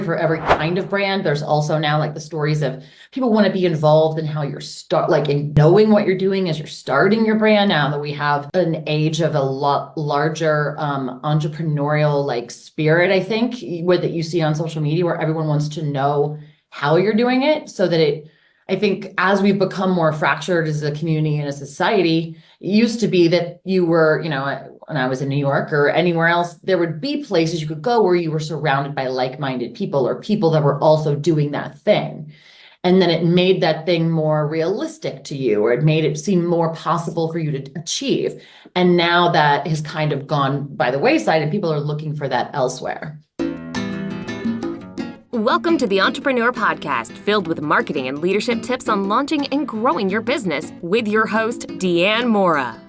for every kind of brand. There's also now like the stories of people want to be involved in how you're in knowing what you're doing as you're starting your brand. Now that we have an age of a lot larger entrepreneurial like spirit, I think, that you see on social media, where everyone wants to know how you're doing it, so that I think as we've become more fractured as a community and a society, it used to be that you were, when I was in New York or anywhere else, there would be places you could go where you were surrounded by like-minded people or people that were also doing that thing. And then it made that thing more realistic to you, or it made it seem more possible for you to achieve. And now that has kind of gone by the wayside and people are looking for that elsewhere. Welcome to the Entrepreneur Podcast, filled with marketing and leadership tips on launching and growing your business, with your host, Deanne Mora.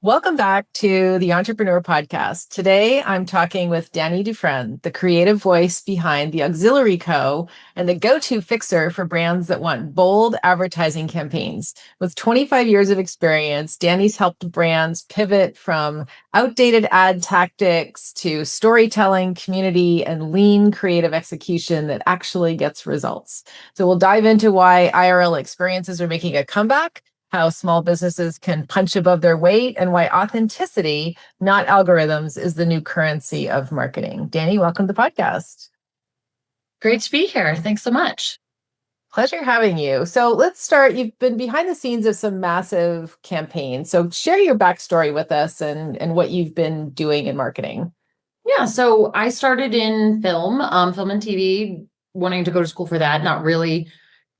Welcome back to the Entrepreneur Podcast. Today, I'm talking with Dani Dufresne, the creative voice behind the Auxiliary Co. and the go-to fixer for brands that want bold advertising campaigns. With 25 years of experience, Dani's helped brands pivot from outdated ad tactics to storytelling, community, and lean creative execution that actually gets results. So we'll dive into why IRL experiences are making a comeback, how small businesses can punch above their weight, and why authenticity, not algorithms, is the new currency of marketing. Dani, welcome to the podcast. Great to be here. Thanks so much. Pleasure having you. So let's start. You've been behind the scenes of some massive campaigns. So share your backstory with us and what you've been doing in marketing. Yeah, so I started in film and TV, wanting to go to school for that, not really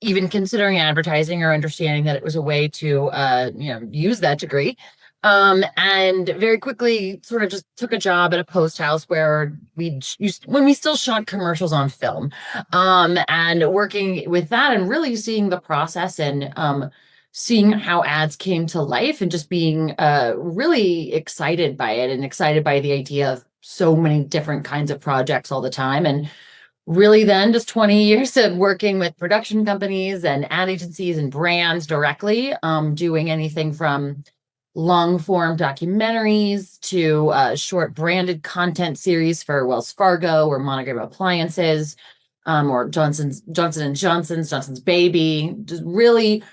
even considering advertising or understanding that it was a way to, use that degree. And very quickly sort of just took a job at a post house where when we still shot commercials on film, and working with that and really seeing the process and seeing how ads came to life, and just being really excited by it and excited by the idea of so many different kinds of projects all the time. And really then just 20 years of working with production companies and ad agencies and brands directly, doing anything from long form documentaries to short branded content series for Wells Fargo or Monogram Appliances, or Johnson & Johnson's Baby. Just really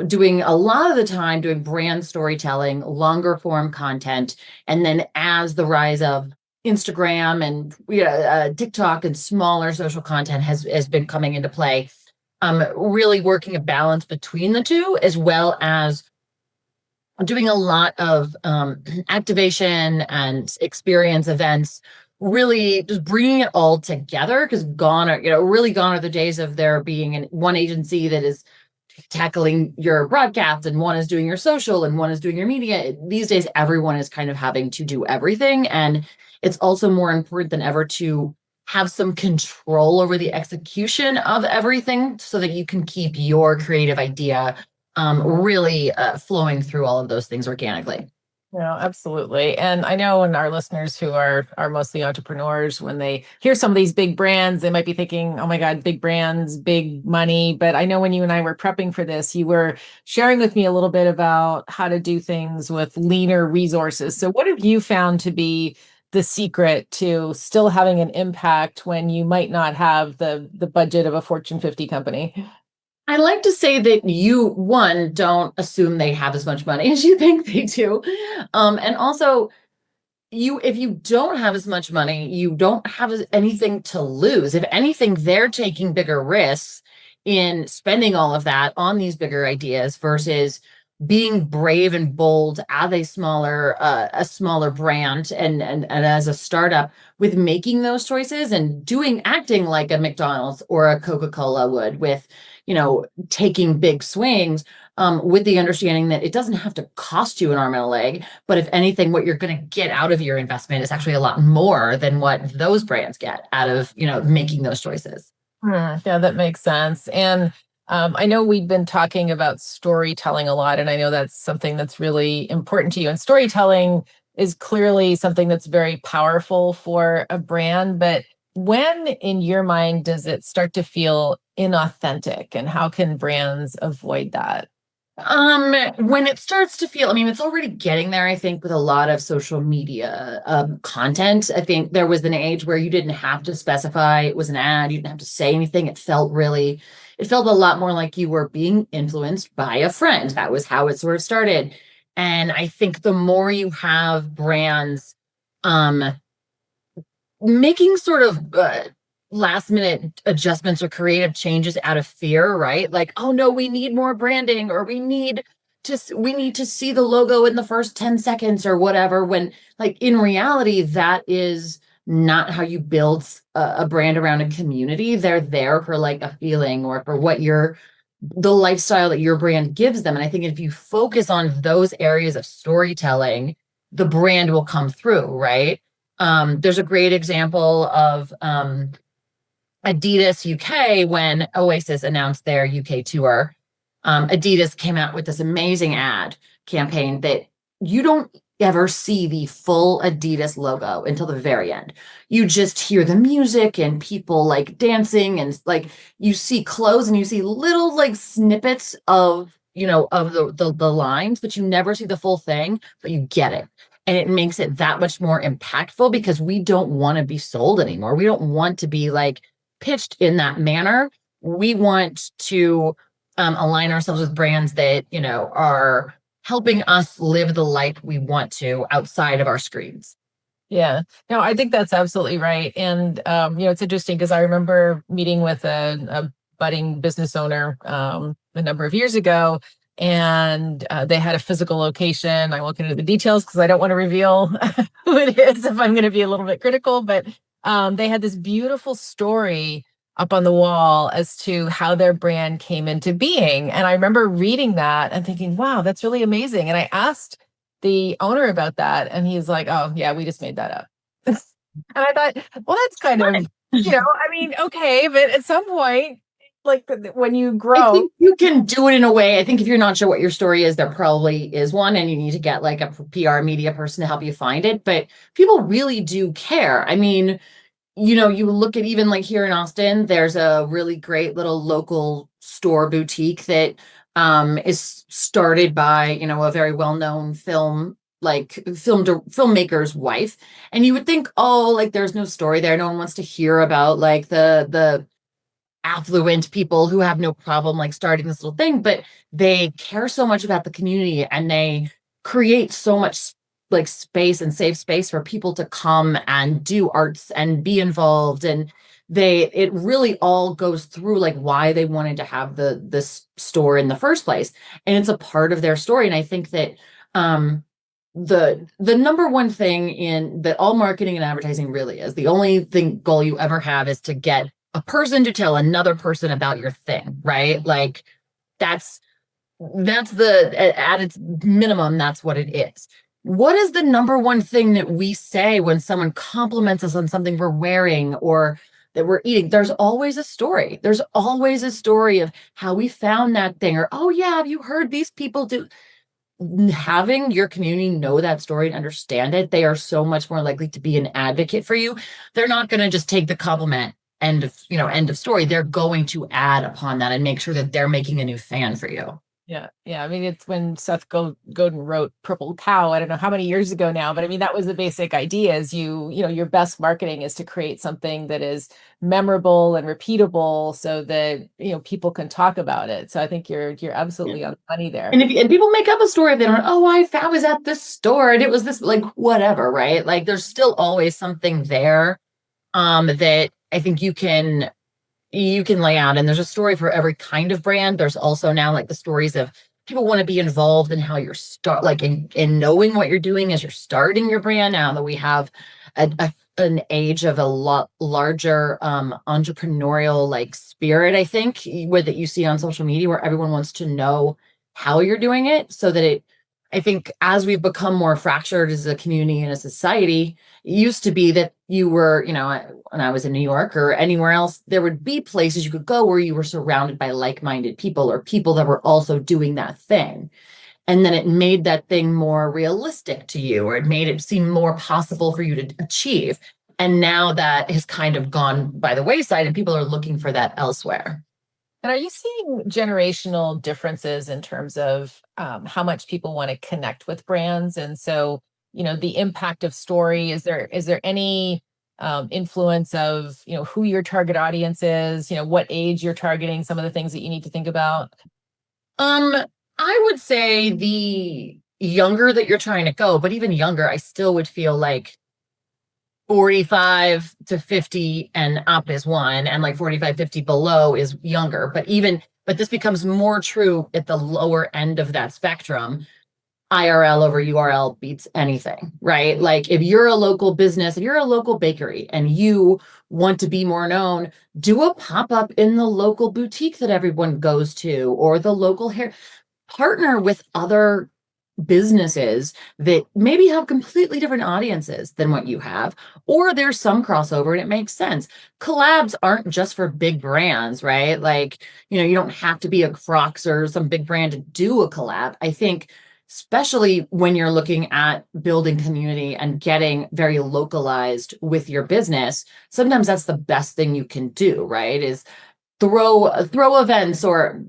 doing a lot of the time doing brand storytelling, longer form content. And then as the rise of Instagram and TikTok and smaller social content has been coming into play, really working a balance between the two, as well as doing a lot of activation and experience events, really just bringing it all together, because gone are the days of there being one agency that is tackling your broadcast and one is doing your social and one is doing your media. These days, everyone is kind of having to do everything. And it's also more important than ever to have some control over the execution of everything, so that you can keep your creative idea really flowing through all of those things organically. No, absolutely. And I know when our listeners who are mostly entrepreneurs, when they hear some of these big brands, they might be thinking, oh my God, big brands, big money. But I know when you and I were prepping for this, you were sharing with me a little bit about how to do things with leaner resources. So what have you found to be the secret to still having an impact when you might not have the budget of a Fortune 50 company? I like to say that don't assume they have as much money as you think they do. And also, if you don't have as much money, you don't have anything to lose. If anything, they're taking bigger risks in spending all of that on these bigger ideas versus being brave and bold as a smaller brand and as a startup, with making those choices and acting like a McDonald's or a Coca-Cola would, with taking big swings, with the understanding that it doesn't have to cost you an arm and a leg, but if anything, what you're going to get out of your investment is actually a lot more than what those brands get out of making those choices. Yeah, that makes sense. And I know we've been talking about storytelling a lot, and I know that's something that's really important to you. And storytelling is clearly something that's very powerful for a brand. But when, in your mind, does it start to feel inauthentic, and how can brands avoid that? When it starts to feel, I mean, it's already getting there, I think, with a lot of social media content. I think there was an age where you didn't have to specify it was an ad, you didn't have to say anything. It felt a lot more like you were being influenced by a friend. That was how it sort of started. And I think the more you have brands um making sort of last minute adjustments or creative changes out of fear, right? Like, oh no, we need more branding, or we need to see the logo in the first 10 seconds or whatever, when like in reality that is not how you build a brand around a community. They're there for like a feeling or for what the lifestyle that your brand gives them. And I think if you focus on those areas of storytelling, the brand will come through, right? There's a great example of Adidas UK when Oasis announced their UK tour. Adidas came out with this amazing ad campaign that you don't ever see the full Adidas logo until the very end. You just hear the music and people like dancing, and like you see clothes and you see little like snippets of, of the lines, but you never see the full thing, but you get it. And it makes it that much more impactful because we don't want to be sold anymore. We don't want to be like pitched in that manner. We want to align ourselves with brands that, are helping us live the life we want to outside of our screens. Yeah, no, I think that's absolutely right. And, it's interesting because I remember meeting with a budding business owner a number of years ago, and they had a physical location. I won't get into the details because I don't want to reveal who it is if I'm going to be a little bit critical, but they had this beautiful story up on the wall as to how their brand came into being. And I remember reading that and thinking, wow, that's really amazing. And I asked the owner about that, and he's like, oh, yeah, we just made that up. And I thought, well, that's kind of, I mean, okay, but at some point, like when you I grow, think you can do it in a way. I think if you're not sure what your story is, there probably is one, and you need to get like a PR media person to help you find it. But people really do care. I mean, you look at even like here in Austin, there's a really great little local store boutique that is started by, a very well-known filmmaker's wife. And you would think, oh, like there's no story there. No one wants to hear about like the affluent people who have no problem like starting this little thing, but they care so much about the community, and they create so much like space and safe space for people to come and do arts and be involved. And it really all goes through like why they wanted to have this store in the first place. And it's a part of their story. And I think that the number one thing in that all marketing and advertising really is, the only goal you ever have is to get a person to tell another person about your thing, right? Like that's at its minimum, that's what it is. What is the number one thing that we say when someone compliments us on something we're wearing or that we're eating? There's always a story. There's always a story of how we found that thing, or, oh yeah, have you heard these people do? Having your community know that story and understand it, they are so much more likely to be an advocate for you. They're not going to just take the compliment, end of story. They're going to add upon that and make sure that they're making a new fan for you. Yeah. Yeah. I mean, it's when Seth Godin wrote Purple Cow, I don't know how many years ago now, but I mean, that was the basic idea is your best marketing is to create something that is memorable and repeatable so that, people can talk about it. So I think you're absolutely on the money there. And and people make up a story if they don't, oh, I was at this store and it was this, like, whatever, right? Like there's still always something there that I think you can lay out, and there's a story for every kind of brand. There's also now like the stories of people want to be involved in how you're in knowing what you're doing as you're starting your brand, now that we have an age of a lot larger entrepreneurial like spirit, I think, that you see on social media, where everyone wants to know how you're doing it, so that I think as we've become more fractured as a community and a society, it used to be that you were, when I was in New York or anywhere else, there would be places you could go where you were surrounded by like-minded people or people that were also doing that thing. And then it made that thing more realistic to you, or it made it seem more possible for you to achieve. And now that has kind of gone by the wayside and people are looking for that elsewhere. And are you seeing generational differences in terms of how much people want to connect with brands? And so, the impact of story, is there any influence of, who your target audience is, what age you're targeting, some of the things that you need to think about? Um, I would say the younger that you're trying to go, but even younger, I still would feel like 45 to 50 and up is one, and like 45, 50 below is younger. But this becomes more true at the lower end of that spectrum. IRL over URL beats anything, right? Like if you're a local business, if you're a local bakery and you want to be more known, do a pop-up in the local boutique that everyone goes to, or the local hair. Partner with other businesses that maybe have completely different audiences than what you have, or there's some crossover and it makes sense. Collabs aren't just for big brands, right? Like, you don't have to be a Crocs or some big brand to do a collab. I think, especially when you're looking at building community and getting very localized with your business, sometimes that's the best thing you can do, right? Is throw events or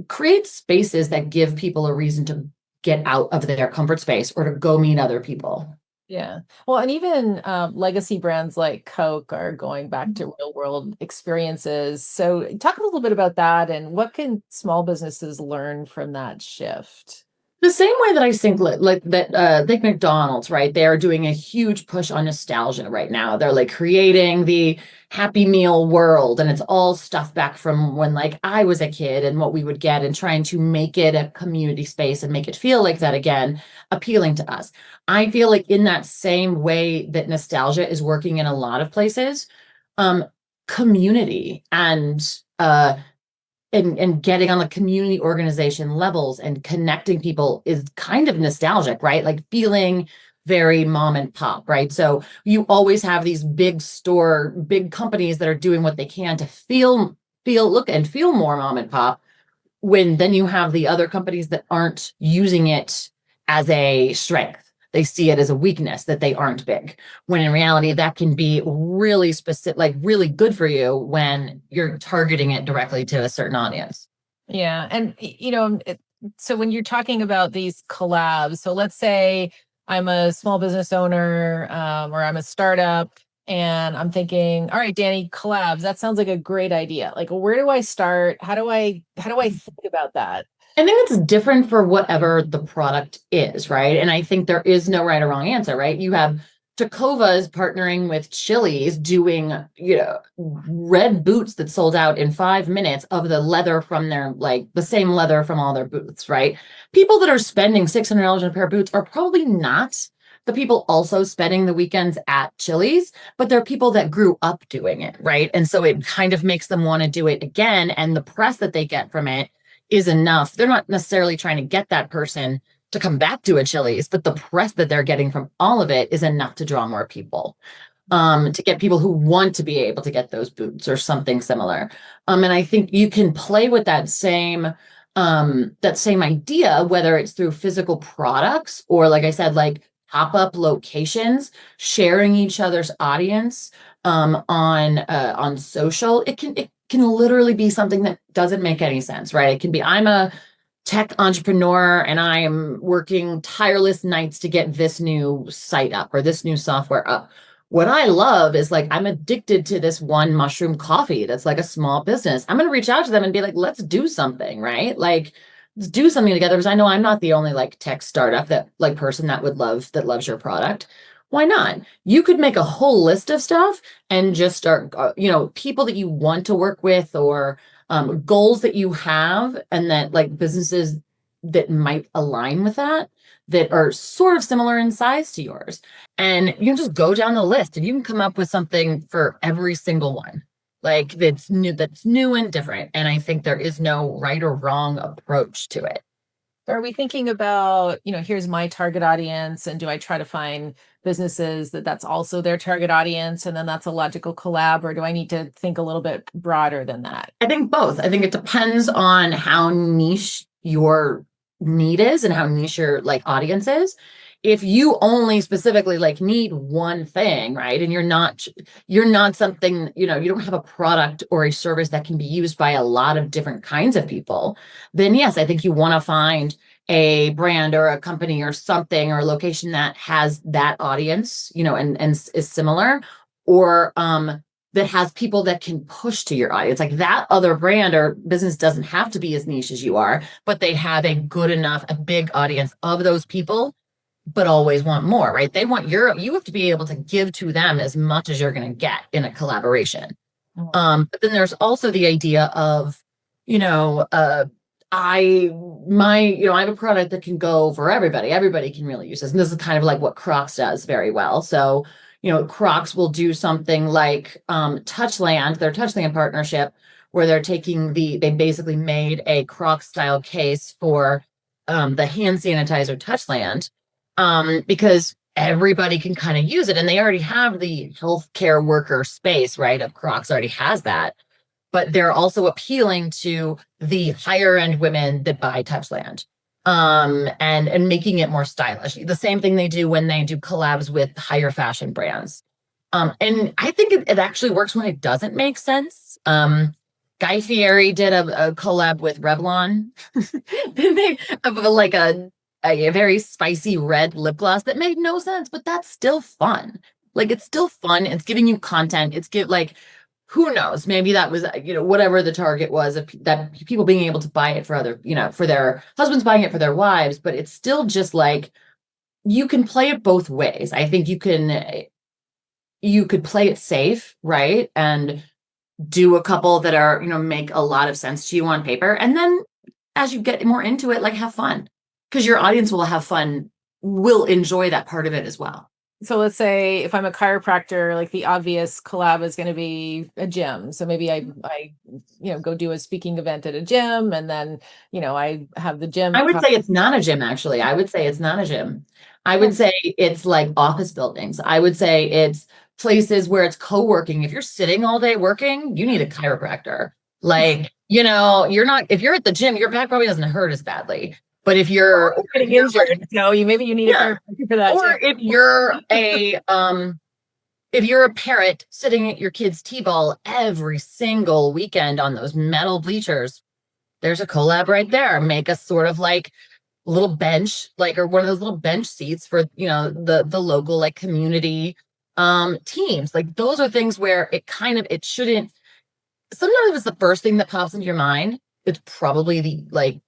create spaces that give people a reason to get out of their comfort space or to go meet other people. Yeah. Well, and even legacy brands like Coke are going back to real world experiences. So, talk a little bit about that and what can small businesses learn from that shift? The same way that I think like that, think McDonald's, right? They are doing a huge push on nostalgia right now. They're like creating the Happy Meal world, and it's all stuff back from when like I was a kid and what we would get, and trying to make it a community space and make it feel like that again, appealing to us. I feel like in that same way that nostalgia is working in a lot of places, um, community and getting on the community organization levels and connecting people is kind of nostalgic, right? Like feeling very mom and pop, right? So you always have these big companies that are doing what they can to look and feel more mom and pop, when then you have the other companies that aren't using it as a strength. They see it as a weakness that they aren't big, when in reality, that can be really specific, like really good for you when you're targeting it directly to a certain audience. Yeah. And, so when you're talking about these collabs, so let's say I'm a small business owner or I'm a startup and I'm thinking, all right, Dani, collabs, that sounds like a great idea. Like, where do I start? How do I think about that? I think it's different for whatever the product is, right? And I think there is no right or wrong answer, right? You have Tacova's partnering with Chili's doing, red boots that sold out in 5 minutes of the leather from their, like the same leather from all their boots, right? People that are spending $600 on a pair of boots are probably not the people also spending the weekends at Chili's, but they're people that grew up doing it, right? And so it kind of makes them want to do it again. And the press that they get from it is enough. They're not necessarily trying to get that person to come back to a Chili's, but the press that they're getting from all of it is enough to draw more people, to get people who want to be able to get those boots or something similar. And I think you can play with that same idea, whether it's through physical products or, like I said, like pop-up locations, sharing each other's audience on social. It can literally be something that doesn't make any sense, right? It can be, I'm a tech entrepreneur and I am working tireless nights to get this new site up or this new software up. What I love is, like, I'm addicted to this one mushroom coffee that's like a small business. I'm going to reach out to them and be like, let's do something, right? Like, let's do something together, because I know I'm not the only like tech startup that like person that loves your product. Why not? You could make a whole list of stuff and just start, people that you want to work with, or goals that you have, and that like businesses that might align with that are sort of similar in size to yours. And you can just go down the list and you can come up with something for every single one. Like that's new and different. And I think there is no right or wrong approach to it. Are we thinking about, here's my target audience, and do I try to find businesses that's also their target audience, and then that's a logical collab, or do I need to think a little bit broader than that? I think both. I think it depends on how niche your need is and how niche your like audience is. if you only specifically like need one thing, right? And you're not something, you don't have a product or a service that can be used by a lot of different kinds of people, then yes, I think you want to find a brand or a company or something or a location that has that audience, and is similar, or that has people that can push to your audience. Like that other brand or business doesn't have to be as niche as you are, but they have a big audience of those people, but always want more, right? You have to be able to give to them as much as you're going to get in a collaboration. But then there's also the idea of, you know, I have a product that can go for everybody. Everybody can really use this. And this is kind of like what Crocs does very well. So, Crocs will do something like Touchland, their Touchland partnership, where they basically made a Crocs style case for the hand sanitizer Touchland, because everybody can kind of use it. And they already have the healthcare worker space, right? Of Crocs already has that. But they're also appealing to the higher end women that buy Touchland, and making it more stylish. The same thing they do when they do collabs with higher fashion brands. And I think it actually works when it doesn't make sense. Guy Fieri did a collab with Revlon. They like a very spicy red lip gloss that made no sense, but that's still fun. Like it's still fun. It's giving you content. Who knows? Maybe that was, whatever the target was of that people being able to buy it for for their husbands buying it for their wives, but it's still just like, you can play it both ways. I think you could play it safe, right? And do a couple that are, make a lot of sense to you on paper. And then as you get more into it, like have fun, because your audience will enjoy that part of it as well. So let's say if I'm a chiropractor, like the obvious collab is going to be a gym. So maybe I go do a speaking event at a gym, and then, I have the gym. I would say it's not a gym, actually. I would say it's not a gym. I would say it's like office buildings. I would say it's places where it's co-working. If you're sitting all day working, you need a chiropractor. Like, if you're at the gym, your back probably doesn't hurt as badly. But if you're getting injured, maybe you need a chiropractor for that. Or if you're a parent sitting at your kid's t-ball every single weekend on those metal bleachers, there's a collab right there. Make a sort of like little bench, or one of those little bench seats for the local like community teams. Like those are things where it shouldn't. Sometimes if it's the first thing that pops into your mind, it's probably the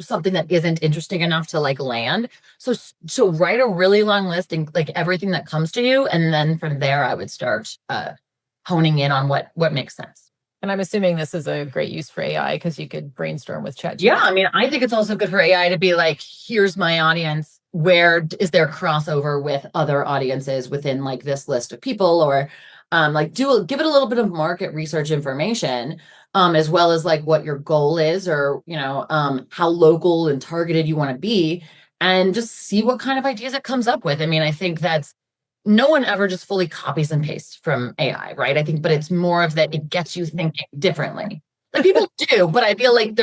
something that isn't interesting enough to like land. So write a really long list and like everything that comes to you, and then from there I would start honing in on what makes sense. And I'm assuming this is a great use for AI because you could brainstorm with ChatGPT. Yeah, I mean, I think it's also good for AI to be like, here's my audience. Where is there crossover with other audiences within like this list of people, or give it a little bit of market research information, as well as like what your goal is, or how local and targeted you want to be, and just see what kind of ideas it comes up with. I mean, I think that's no one ever just fully copies and pastes from AI, right? I think, but it's more of that it gets you thinking differently. Like people do, but I feel like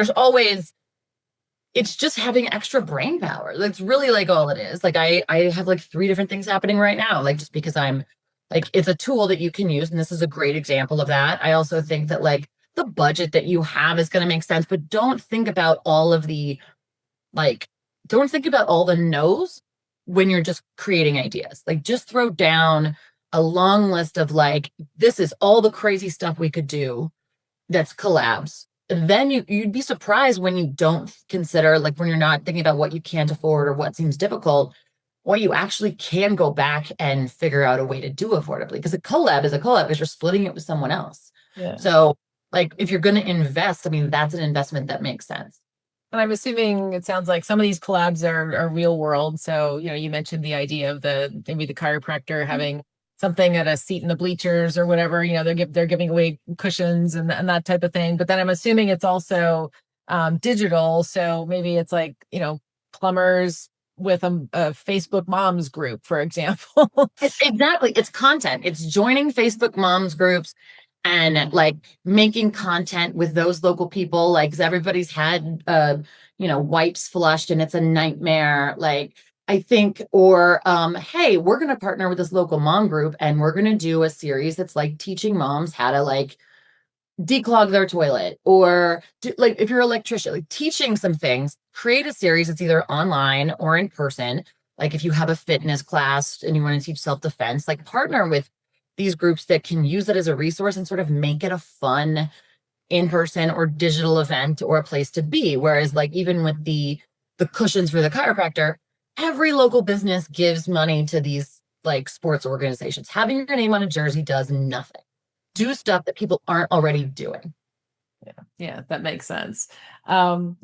it's just having extra brain power. That's really like all it is. Like I have like 3 different things happening right now, like just because I'm like, it's a tool that you can use. And this is a great example of that. I also think that like the budget that you have is going to make sense, but don't think about all the no's when you're just creating ideas. Like just throw down a long list of like, this is all the crazy stuff we could do that's collabs. Then you'd be surprised when you don't consider, like when you're not thinking about what you can't afford or what seems difficult, what you actually can go back and figure out a way to do affordably. Because a collab is a collab because you're splitting it with someone else. Yeah. So like if you're going to invest, I mean, that's an investment that makes sense. And I'm assuming it sounds like some of these collabs are real world. So, you mentioned the idea of maybe the chiropractor having something at a seat in the bleachers or whatever, they're giving away cushions and that type of thing. But then I'm assuming it's also digital. So maybe it's like, plumbers with a Facebook moms group, for example. Exactly. It's content. It's joining Facebook moms groups and like making content with those local people, like, 'cause everybody's had wipes flushed and it's a nightmare. Like, I think, or hey, we're going to partner with this local mom group and we're going to do a series that's like teaching moms how to like declog their toilet, or like if you're an electrician, like teaching some things, create a series that's either online or in person. Like if you have a fitness class and you want to teach self-defense, like partner with these groups that can use it as a resource and sort of make it a fun in-person or digital event or a place to be. Whereas like even with the cushions for the chiropractor, every local business gives money to these like sports organizations. Having your name on a jersey does nothing. Do stuff that people aren't already doing. Yeah, that makes sense. Now,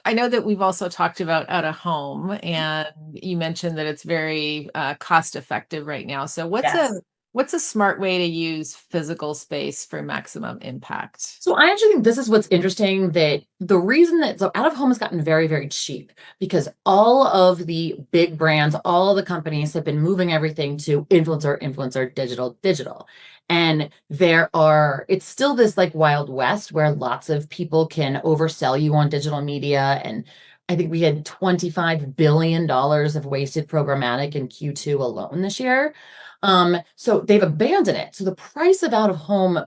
I know that we've also talked about out of home, and you mentioned that it's very cost effective right now. So, Yes. what's a smart way to use physical space for maximum impact? So I actually think this is what's interesting, that the reason that so out of home has gotten very, very cheap because all of the big brands, all of the companies have been moving everything to influencer, influencer, digital, digital. And it's still this like Wild West where lots of people can oversell you on digital media. And I think we had $25 billion of wasted programmatic in Q2 alone this year. So they've abandoned it. So the price of out of home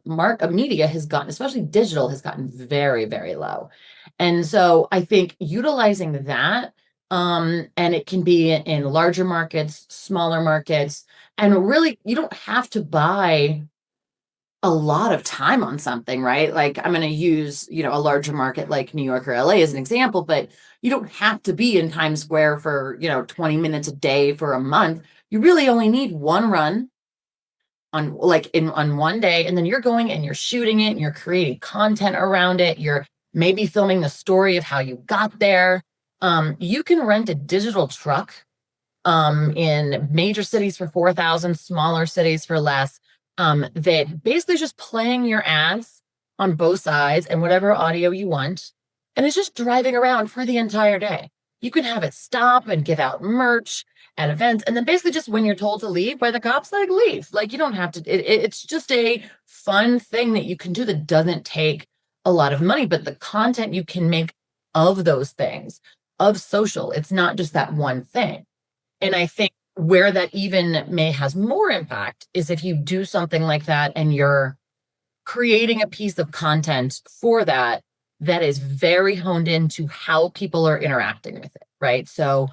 media has gotten, especially digital, has gotten very, very low. And so I think utilizing that, and it can be in larger markets, smaller markets, and really you don't have to buy a lot of time on something, right? Like I'm going to use, a larger market like New York or LA as an example, but you don't have to be in Times Square for, 20 minutes a day for a month. You really only need one run on one day, and then you're going and you're shooting it and you're creating content around it. You're maybe filming the story of how you got there. You can rent a digital truck in major cities for 4,000, smaller cities for less. That basically just playing your ads on both sides and whatever audio you want. And it's just driving around for the entire day. You can have it stop and give out merch at events. And then basically just when you're told to leave by the cops, like leave. Like you don't have to, it's just a fun thing that you can do that doesn't take a lot of money, but the content you can make of those things, of social, it's not just that one thing. And I think where that even may has more impact is if you do something like that and you're creating a piece of content for that is very honed into how people are interacting with it, right? So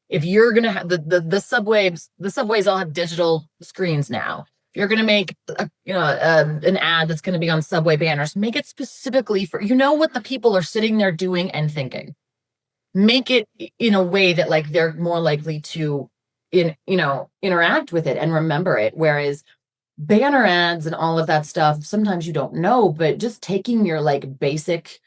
if you're going to have the subways all have digital screens now. If you're going to make an ad that's going to be on subway banners, make it specifically for what the people are sitting there doing and thinking. Make it in a way that like they're more likely to interact with it and remember it. Whereas banner ads and all of that stuff, sometimes you don't know, but just taking your like basic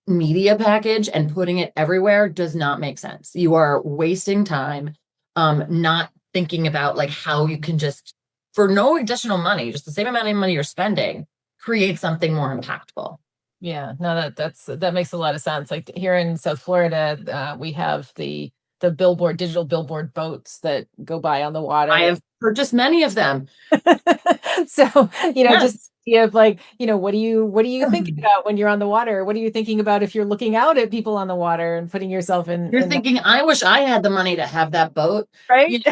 media package and putting it everywhere does not make sense. You are wasting time, not thinking about like how you can just, for no additional money, just the same amount of money you're spending, create something more impactful. Yeah, no, that makes a lot of sense. Like here in South Florida, we have the digital billboard boats that go by on the water. I have purchased many of them. So, Yes. just you have like, what do you think about when you're on the water? What are you thinking about if you're looking out at people on the water and putting yourself in? You're thinking, I wish I had the money to have that boat, right?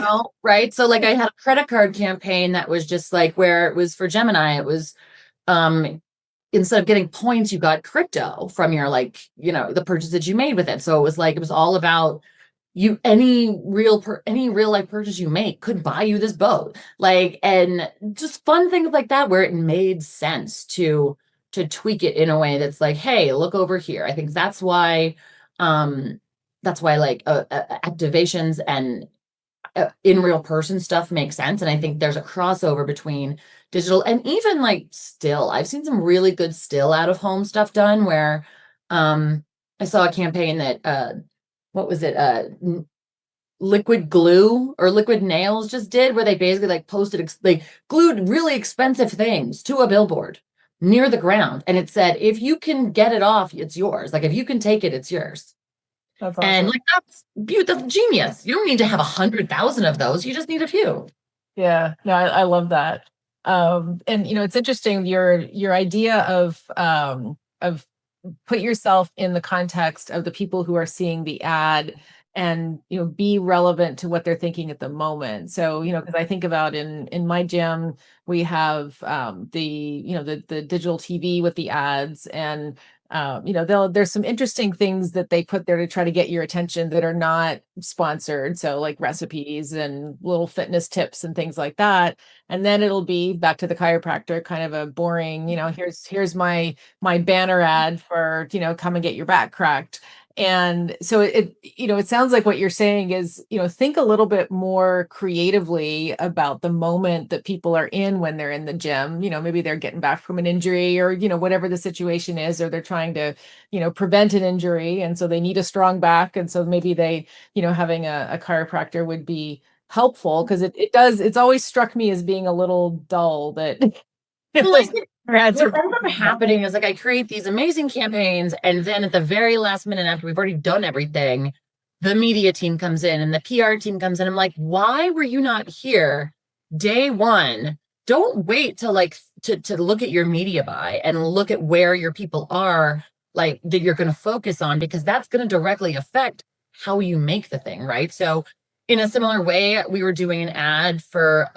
Right? So like I had a credit card campaign that was just like where it was for Gemini, it was instead of getting points, you got crypto from your like, the purchase that you made with it. So it was all about any real life purchase you make could buy you this boat, like, and just fun things like that where it made sense to tweak it in a way that's like, hey, look over here. I think that's why like activations and in real person stuff makes sense. And I think there's a crossover between digital and even like still. I've seen some really good still out of home stuff done where I saw a campaign that what was it? Liquid glue or liquid nails just did, where they basically like they glued really expensive things to a billboard near the ground. And it said, if you can get it off, it's yours. Like if you can take it, it's yours. That's awesome. And like that's genius. You don't need to have 100,000 of those. You just need a few. Yeah, no, I love that. And it's interesting your idea of put yourself in the context of the people who are seeing the ad and be relevant to what they're thinking at the moment. So because I think about in my gym we have the digital TV with the ads, and there's some interesting things that they put there to try to get your attention that are not sponsored, so like recipes and little fitness tips and things like that. And then it'll be back to the chiropractor, kind of a boring, here's my banner ad for come and get your back cracked. And so it sounds like what you're saying is think a little bit more creatively about the moment that people are in when they're in the gym. Maybe they're getting back from an injury, or whatever the situation is, or they're trying to prevent an injury, and so they need a strong back, and so maybe they having a chiropractor would be helpful, because it's always struck me as being a little dull that Like, what ends up happening is like I create these amazing campaigns, and then at the very last minute, after we've already done everything, the media team comes in and the PR team comes in. I'm like, why were you not here day one? Don't wait till to look at your media buy and look at where your people are, like that you're going to focus on, because that's going to directly affect how you make the thing, right? So in a similar way, we were doing an ad for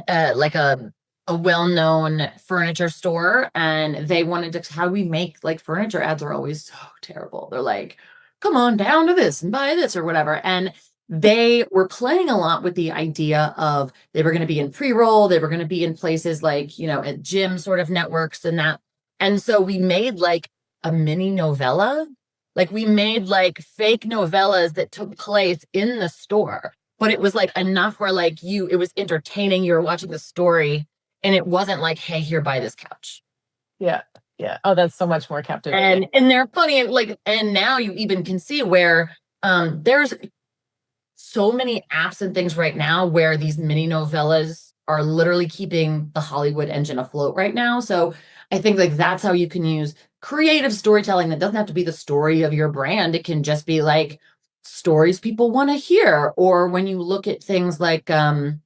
like a well-known furniture store, and they wanted to, how we make, like, furniture ads are always so terrible. They're like, come on down to this and buy this or whatever. And they were playing a lot with the idea of they were going to be in pre-roll, they were going to be in places like, at gym sort of networks and that. And so we made like a mini novella. Like we made like fake novellas that took place in the store, but it was like enough where like it was entertaining. You were watching the story, and it wasn't like, hey, here, buy this couch. Yeah. Yeah. Oh, that's so much more captivating. And they're funny. Like, and now you even can see where there's so many apps and things right now where these mini novellas are literally keeping the Hollywood engine afloat right now. So I think like that's how you can use creative storytelling that doesn't have to be the story of your brand. It can just be like stories people want to hear. Or when you look at things like the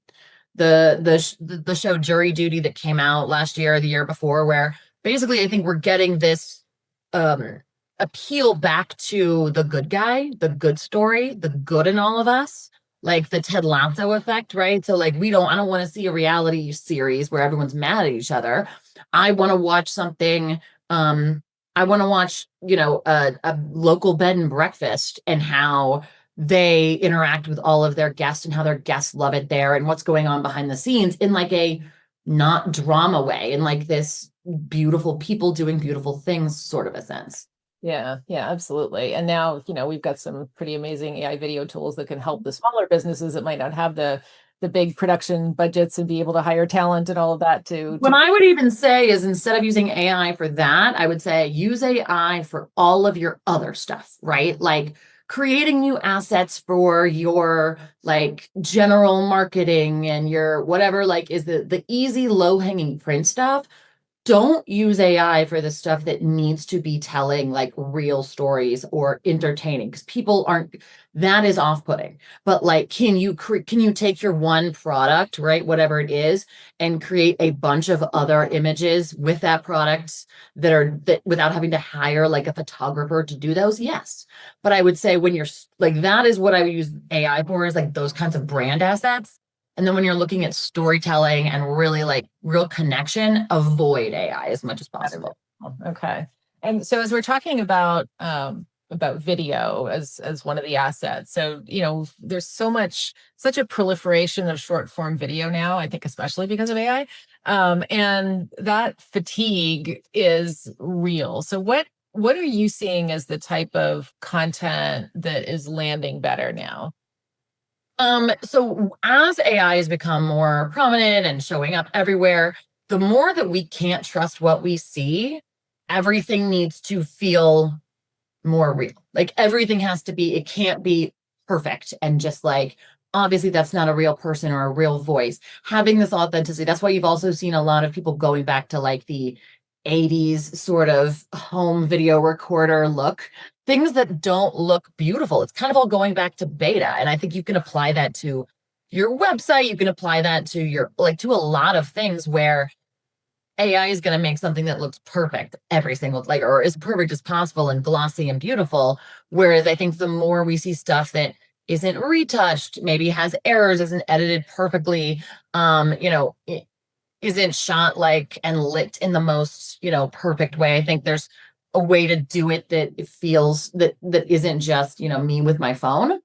show Jury Duty that came out last year or the year before, where basically I think we're getting this appeal back to the good guy, the good story, the good in all of us, like the Ted Lasso effect, right? So like I don't want to see a reality series where everyone's mad at each other. I want to watch something. I want to watch, a local bed and breakfast, and how they interact with all of their guests and how their guests love it there, and what's going on behind the scenes in like a not drama way, in like this beautiful people doing beautiful things sort of a sense. Yeah, absolutely. And now, we've got some pretty amazing AI video tools that can help the smaller businesses that might not have the big production budgets and be able to hire talent and all of that too. What I would even say is, instead of using AI for that, I would say use AI for all of your other stuff, right? Like creating new assets for your like general marketing and your whatever, like is the easy low-hanging fruit stuff. Don't use AI for the stuff that needs to be telling like real stories or entertaining, because people aren't, that is off-putting. But like, can you take your one product, right, whatever it is, and create a bunch of other images with that product that without having to hire like a photographer to do those? Yes. But I would say when you're like, that is what I would use AI for, is like those kinds of brand assets. And then when you're looking at storytelling and really like real connection, avoid AI as much as possible. Okay. And so as we're talking about video as one of the assets, so there's such a proliferation of short form video now, I think especially because of AI, and that fatigue is real. So what are you seeing as the type of content that is landing better now? So as AI has become more prominent and showing up everywhere, the more that we can't trust what we see, everything needs to feel more real. Like everything has to be, it can't be perfect and just like, obviously that's not a real person or a real voice. Having this authenticity, that's why you've also seen a lot of people going back to like the 80s sort of home video recorder look, things that don't look beautiful. It's kind of all going back to beta. And I think you can apply that to your website. You can apply that to your, like, to a lot of things where AI is going to make something that looks perfect every single, like, or as perfect as possible and glossy and beautiful. Whereas I think the more we see stuff that isn't retouched, maybe has errors, isn't edited perfectly, it isn't shot like and lit in the most, perfect way. I think there's a way to do it that it feels that isn't just, me with my phone.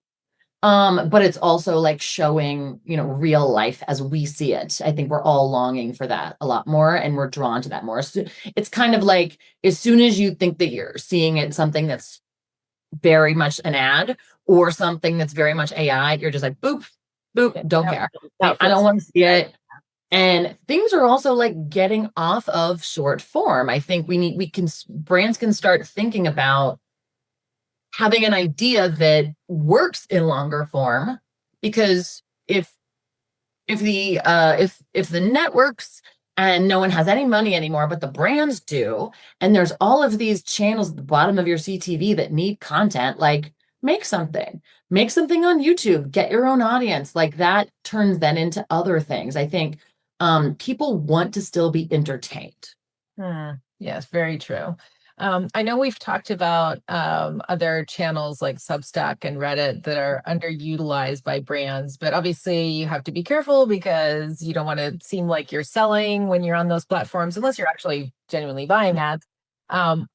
But it's also like showing, real life as we see it. I think we're all longing for that a lot more, and we're drawn to that more. So it's kind of like as soon as you think that you're seeing it, something that's very much an ad or something that's very much AI, you're just like, boop, boop, don't care. I don't want to see it. And things are also like getting off of short form. I think brands can start thinking about having an idea that works in longer form, because if the networks and no one has any money anymore, but the brands do, and there's all of these channels at the bottom of your CTV that need content, like make something. Make something on YouTube, get your own audience. Like that turns then into other things. I think people want to still be entertained. Yes, very true. I know we've talked about other channels like Substack and Reddit that are underutilized by brands, but obviously you have to be careful because you don't want to seem like you're selling when you're on those platforms, unless you're actually genuinely buying ads.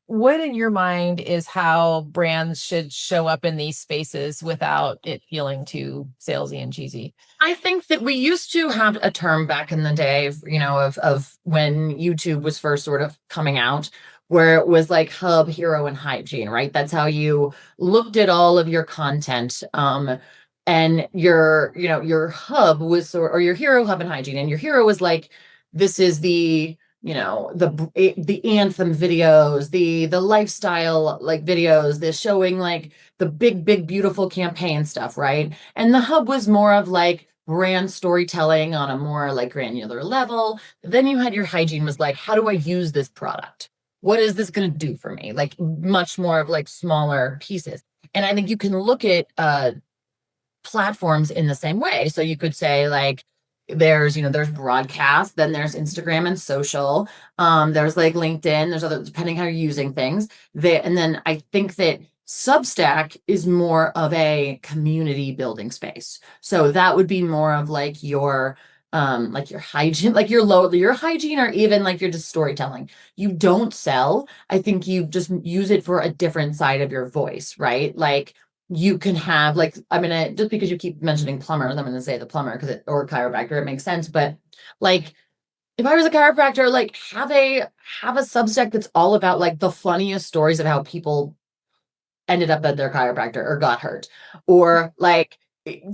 What in your mind is how brands should show up in these spaces without it feeling too salesy and cheesy? I think that we used to have a term back in the day, of when YouTube was first sort of coming out, where it was like hub, hero, and hygiene, right? That's how you looked at all of your content. And your hub was or your hero, hub, and hygiene. And your hero was like, this is the anthem videos, the lifestyle like videos, the showing like the big beautiful campaign stuff, right? And the hub was more of like brand storytelling on a more like granular level. Then you had your hygiene was like, how do I use this product? What is this going to do for me? Like much more of like smaller pieces. And I think you can look at platforms in the same way. So you could say like there's broadcast, then there's Instagram and social. There's like LinkedIn, there's other, depending how you're using things. And then I think that Substack is more of a community building space. So that would be more of like your hygiene, like your hygiene, or even like your just storytelling. You don't sell. I think you just use it for a different side of your voice, right? Like you can have like, just because you keep mentioning plumbers, I'm gonna say the plumber or chiropractor, it makes sense. But like if I was a chiropractor, like have a Substack that's all about like the funniest stories of how people ended up at their chiropractor or got hurt, or like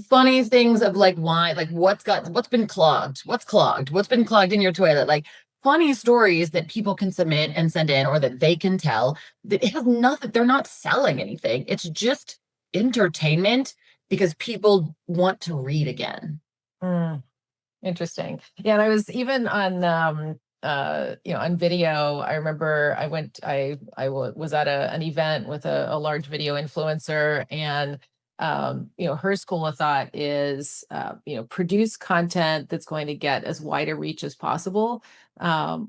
funny things of like why, like what's been clogged, what's been clogged in your toilet, like funny stories that people can submit and send in, or that they can tell, that it has nothing, they're not selling anything, it's just entertainment because people want to read again. Interesting. Yeah, and I was even on on video. I remember was at an event with a large video influencer, and her school of thought is produce content that's going to get as wide a reach as possible,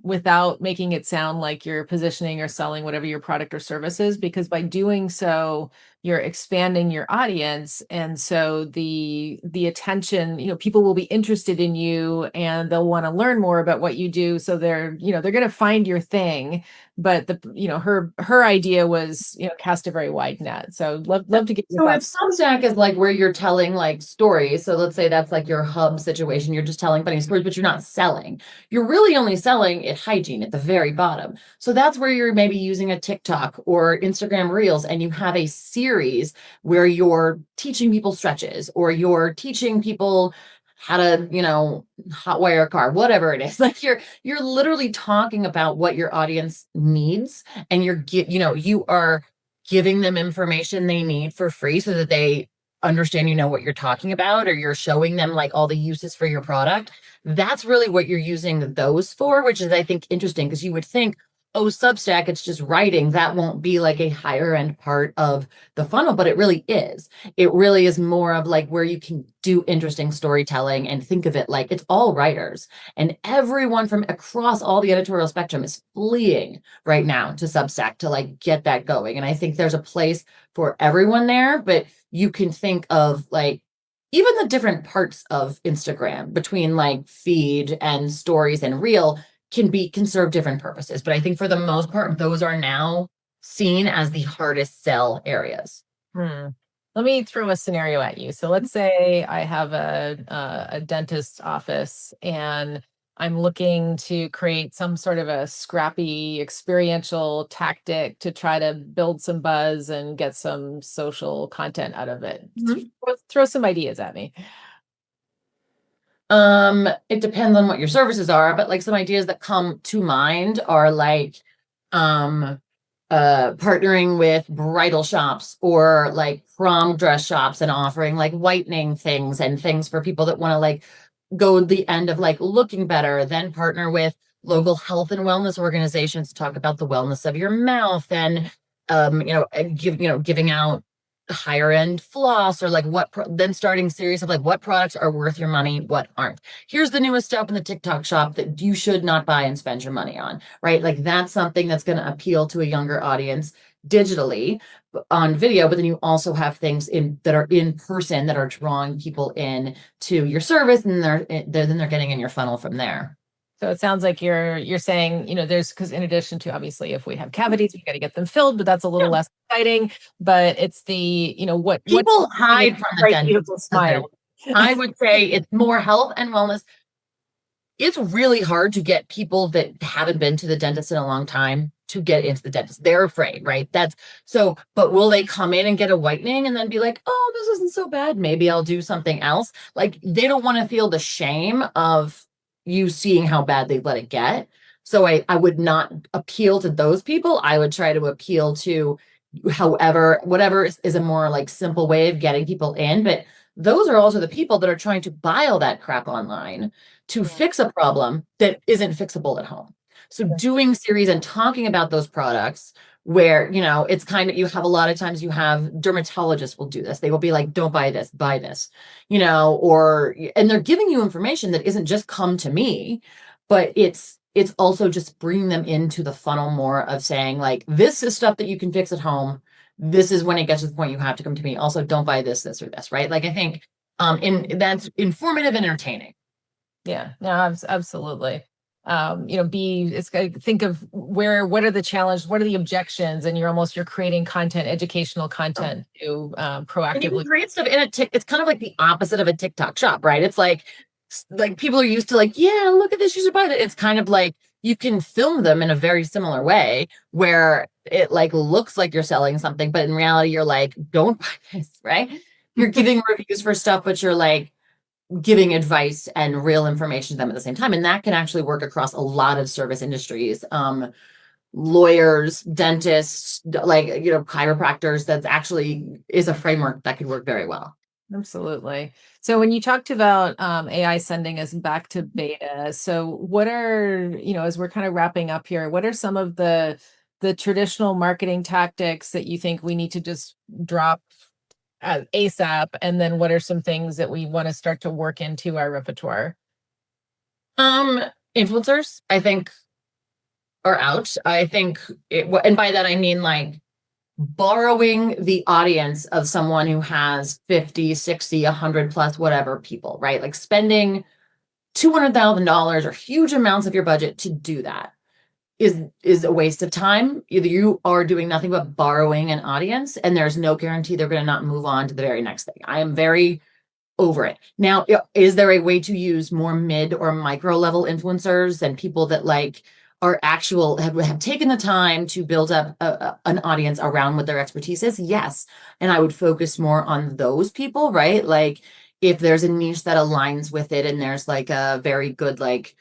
without making it sound like you're positioning or selling whatever your product or service is, because by doing so you're expanding your audience, and so the attention, people will be interested in you and they'll want to learn more about what you do, so they're going to find your thing. But her idea was cast a very wide net. So love to get your So if thoughts. Substack is like where you're telling like stories, so let's say that's like your hub situation, you're just telling funny stories, but you're not selling. You're really only selling at hygiene at the very bottom. So that's where you're maybe using a TikTok or Instagram Reels, and you have a series where you're teaching people stretches, or you're teaching people how to, hot wire a car, whatever it is. Like you're literally talking about what your audience needs, and you are giving them information they need for free so that they understand what you're talking about, or you're showing them like all the uses for your product. That's really what you're using those for, which is I think interesting, because you would think, oh, Substack, it's just writing, that won't be like a higher end part of the funnel, but it really is. It really is more of like where you can do interesting storytelling and think of it like it's all writers, and everyone from across all the editorial spectrum is fleeing right now to Substack to like get that going. And I think there's a place for everyone there, but you can think of like even the different parts of Instagram between like feed and stories and reel can serve different purposes. But I think for the most part, those are now seen as the hardest sell areas. Let me throw a scenario at you. So let's say I have a dentist's office and I'm looking to create some sort of a scrappy experiential tactic to try to build some buzz and get some social content out of it. Throw some ideas at me. It depends on what your services are, but like some ideas that come to mind are like partnering with bridal shops or like prom dress shops and offering like whitening things and things for people that want to like go the end of like looking better, then partner with local health and wellness organizations to talk about the wellness of your mouth and giving out higher end floss or like then starting series of like what products are worth your money, what aren't. Here's the newest stuff in the TikTok shop that you should not buy and spend your money on, right? Like that's something that's going to appeal to a younger audience digitally on video, but then you also have things that are in person that are drawing people in to your service, and then they're getting in your funnel from there. So it sounds like you're saying, there's, because in addition to obviously if we have cavities, we got to get them filled, but that's a little less exciting. But it's the, what people hide from the dentist. Beautiful smile. I would say it's more health and wellness. It's really hard to get people that haven't been to the dentist in a long time to get into the dentist. They're afraid, right? But will they come in and get a whitening and then be like, oh, this isn't so bad, maybe I'll do something else? Like they don't want to feel the shame of you seeing how bad they let it get. So I would not appeal to those people. I would try to appeal to whatever is a more like simple way of getting people in. But those are also the people that are trying to buy all that crap online to fix a problem that isn't fixable at home. So doing series and talking about those products where, it's kind of, you have a lot of times you have dermatologists will do this. They will be like, don't buy this, buy this, and they're giving you information that isn't just come to me, but it's also just bringing them into the funnel more of saying like, this is stuff that you can fix at home. This is when it gets to the point you have to come to me. Also, don't buy this, or this, right? Like I think that's informative and entertaining. Yeah, no, absolutely. Think of what are the challenges, what are the objections, and you're creating content, educational content to proactively create stuff in it's kind of like the opposite of a TikTok shop, right? It's like people are used to like, yeah, look at this, you should buy that. It's kind of like you can film them in a very similar way where it like looks like you're selling something, but in reality, you're like, don't buy this, right? You're giving reviews for stuff, but you're like giving advice and real information to them at the same time. And that can actually work across a lot of service industries. Lawyers, dentists, like, chiropractors, that actually is a framework that could work very well. Absolutely. So when you talked about AI sending us back to beta, so what are, as we're kind of wrapping up here, what are some of the traditional marketing tactics that you think we need to just drop ASAP? And then what are some things that we want to start to work into our repertoire? Influencers, I think, are out. I think and by that I mean like borrowing the audience of someone who has 50, 60, 100 plus whatever people, right? Like spending $200,000 or huge amounts of your budget to do that is a waste of time. Either you are doing nothing but borrowing an audience, and there's no guarantee they're going to not move on to the very next thing. I am very over it. Now, is there a way to use more mid or micro level influencers and people that like are have taken the time to build up an audience around what their expertise is? Yes. And I would focus more on those people, right? Like if there's a niche that aligns with it and there's like a very good, like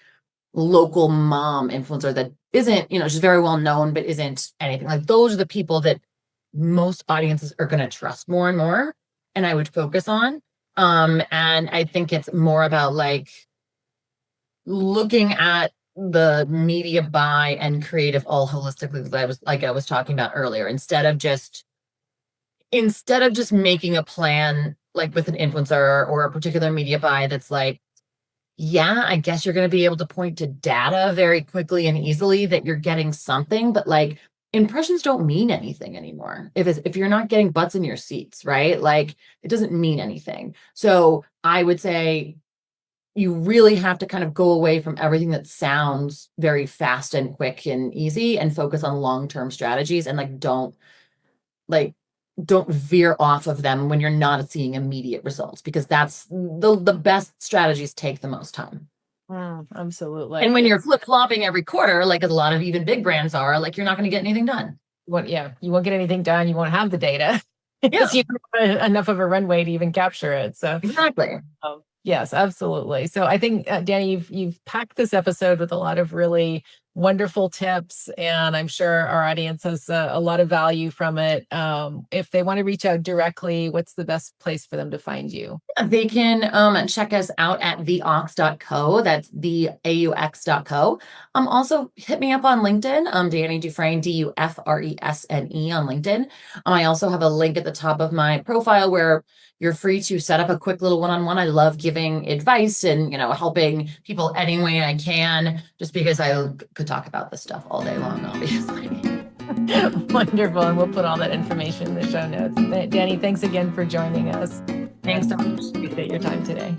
local mom influencer that isn't, she's very well known, but isn't anything, like those are the people that most audiences are going to trust more and more. And I would focus on, and I think it's more about like looking at the media buy and creative all holistically, like I was talking about earlier, instead of just making a plan like with an influencer or a particular media buy that's like, yeah, I guess you're going to be able to point to data very quickly and easily that you're getting something, but like impressions don't mean anything anymore. If you're not getting butts in your seats, right? Like it doesn't mean anything. So I would say you really have to kind of go away from everything that sounds very fast and quick and easy and focus on long-term strategies and like don't veer off of them when you're not seeing immediate results, because that's the best strategies take the most time. Absolutely. And when you're flip-flopping every quarter, like a lot of even big brands are, like you're not going to get anything done. You won't get anything done. You won't have the data because you don't have enough of a runway to even capture it. So exactly. Yes, absolutely. So I think, Dani, you've packed this episode with a lot of really wonderful tips, and I'm sure our audience has a lot of value from it. If they want to reach out directly, what's the best place for them to find you? They can check us out at theaux.co. That's theaux.co. Also hit me up on LinkedIn. Dani Dufresne, Dufresne on LinkedIn. I also have a link at the top of my profile where you're free to set up a quick little one-on-one. I love giving advice and, helping people any way I can, just because I could talk about this stuff all day long, obviously. Wonderful. And we'll put all that information in the show notes. Dani, thanks again for joining us. Thanks so much. Appreciate your time today.